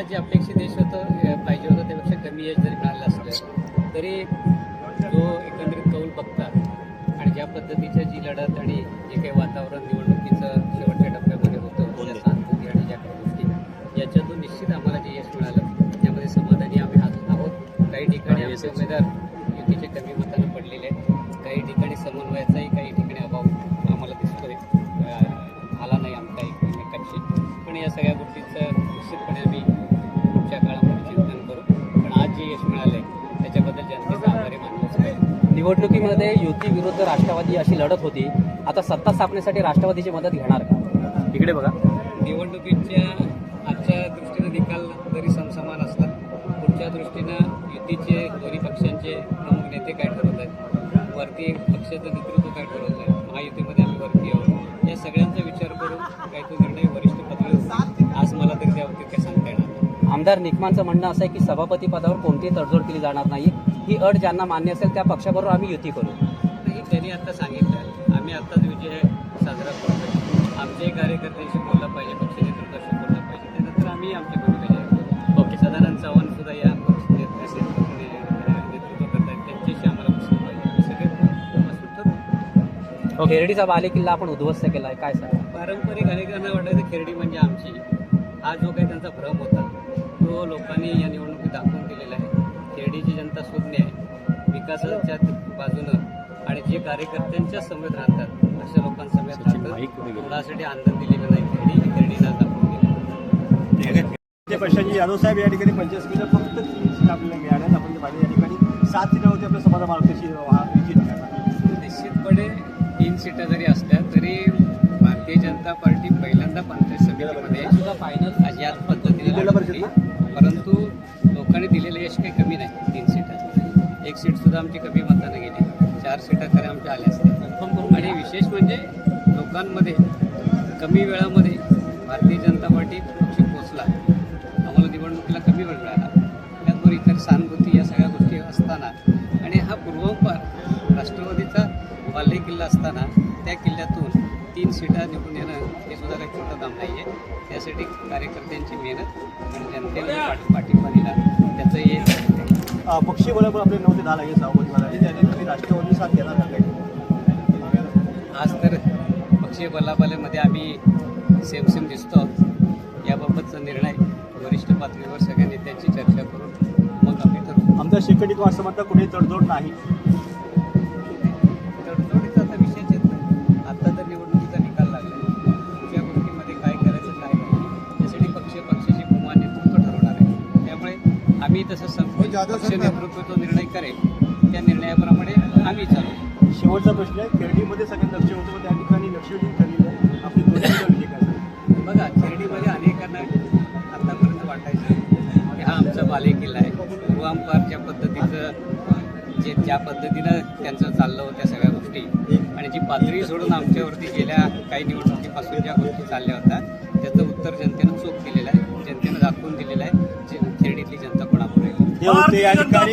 जे अपेक्षित यश होतं पाहिजे होतं त्यापेक्षा कमी यश जरी मिळालं असलं तरी जो एकंदरीत कौल बघता आणि ज्या पद्धतीच्या जी लढत आणि जे काही वातावरण निवडणुकीचं शेवटच्या टप्प्यामध्ये होतं ज्या सहानुभूती आणि ज्या काही गोष्टी याच्यातून निश्चित आम्हाला जे यश मिळालं त्यामध्ये समाधानी आम्ही आहोत. काही ठिकाणी आमचे उमेदवार युतीचे कमी मतानं पडलेले आहेत, काही ठिकाणी समन्वयाचाही काही ठिकाणी अभाव आम्हाला दिसतोय, आला नाही आमच्या एकमेकांशी. पण या सगळ्या गोष्टींचं निश्चितपणे आम्ही पुढच्या काळामध्ये चिंतन करू. पण आज जे यश मिळालं आहे त्याच्याबद्दल जनतेचा आभारी मानलाच पाहिजे. निवडणुकीमध्ये युती विरुद्ध राष्ट्रवादी अशी लढत होती, आता सत्ता स्थापनेसाठी राष्ट्रवादीची मदत घेणार का? इकडे बघा. निवडणुकीच्या आजच्या दृष्टीनं निकाल जरी समसमान असला, पुढच्या दृष्टीनं युतीचे दोन्ही पक्षांचे प्रमुख नेते काय ठरवत आहेत, वरती पक्षाचं नेतृत्व काय ठरवत आहे, महायुतीमध्ये आम्ही वरती आहोत, या सगळ्यांचा विचार करून काही तो निर्णय वरिष्ठ पातळीवर आज मला तरी त्याबाबतीत काय सांगता येणार नाही. आमदार निकमांचं म्हणणं असं आहे की सभापती पदावर कोणतीही तडजोड केली जाणार नाही, ही अट ज्यांना मान्य असेल त्या पक्षाबरोबर आम्ही युती करू. नाही, त्यांनी आता सांगितलं आम्ही आत्ताच विजय साजरा करतोय, आमच्याही कार्यकर्त्यांशी बोलला पाहिजे, पक्ष नेतृत्वाशी बोलला पाहिजे, त्यानंतर आम्ही आमची भूमिका जाहीर करू. ओके. सदानंद चव्हाण सुद्धा या पक्ष नेतृत्व करत आहेत, त्यांच्याशी आम्हाला बसलं पाहिजे, सगळे बसून ठरवू. खेरडीचा बालेकिल्ला आपण उद्ध्वस्त केला आहे, काय सांगा? पारंपरिक अनेकांना वाटायचं खेरडी म्हणजे आमची, हा जो काही त्यांचा भ्रम होता तो लोकांनी या निवडणुकीत दाखवून दिलेला आहे. खेरडीची जनता शून्य आहे, विकासाच्या बाजूनं आणि जे कार्यकर्त्यांच्या समेत राहतात अशा लोकांसमेत राहतात, कोणासाठी आनंद दिलेला नाही. खेरडीला दाखवून दिलं. पक्षाची यादव साहेब या ठिकाणी 85 फक्त 3 सीट आपल्याला मिळाल्यात. आपण पाहिजे या ठिकाणी 7 सीटा होती आपल्या समाजा मार्गदर्शी निश्चितपणे 3 सीटा जरी असल्या तरी भारतीय जनता पार्टी पहिल्यांदा पंचायत समितीमध्ये सुद्धा फायनल आज याच पद्धतीने लढली. परंतु लोकांनी दिलेलं यश काही कमी नाही. 3 सीटात 1 सीट सुद्धा आमची कमी मतानं गेली, 4 सीटा खऱ्या आमच्या आल्या असत्या. आणि विशेष म्हणजे लोकांमध्ये कमी वेळामध्ये भारतीय जनता पार्टी पक्ष पोचला, आम्हाला निवडणुकीला कमी वेळ मिळाला. त्याचबरोबर इतर सहानुभूती या सगळ्या गोष्टी असताना आणि हा पूर्वापार राष्ट्रवादीचा बालेकिल्ला असताना त्या किल्ल्यातून 3 सीटा निवडून येणं हे सुद्धा काही छोटं काम नाही आहे. त्यासाठी कार्यकर्त्यांची मेहनत आणि जनतेने पाठिंबा दिला त्याचं हे पक्षी बरोबर आपले 9 ते 10 लागेल सभापती झाला त्याने तुम्ही राष्ट्रवादी साथ देणार नाही. आज तर पक्षीय बलाबलेमध्ये आम्ही सेम दिसतो आहोत. याबाबतचा निर्णय वरिष्ठ पातळीवर सगळ्या नेत्यांची चर्चा करून मग आम्ही ठरवू. आमदार शेकंडी तो असं म्हणता कुठे तडजोड नाही. तडजोडीचा आता विषयच येत नाही. आता तर निवडणुकीचा निकाल लागला, कुठल्या गोष्टीमध्ये काय करायचं काय नाही यासाठी पक्षाची भूमा नेतृत्व ठरवणार आहे. त्यामुळे आम्ही तसं पक्ष नेतृत्व तो निर्णय करेल, त्या निर्णयाप्रमाणे आम्ही चालू. शेवटचा प्रश्न आहे, खेरडीमध्ये सगळ्यात लक्ष होतं त्या ठिकाणी लक्षवेधी ठरलेलं आहे. आपली दोन्ही काय बघा, खेरडीमध्ये अनेकांना आतापर्यंत वाटायचं की हा आमचा बालेकिल्ला आहे. पूर्वांपारच्या पद्धतीचं ज्या पद्धतीनं त्यांचं चाललं होत्या सगळ्या गोष्टी आणि जी पातळी सोडून आमच्यावरती गेल्या काही निवडणुकीपासून ज्या गोष्टी चालल्या होत्या त्याचं उत्तर जनतेनं चोख दिलेलं आहे, जनतेनं दाखवून दिलेलं आहे खेरडीतली जनता कोणापुढे. या ठिकाणी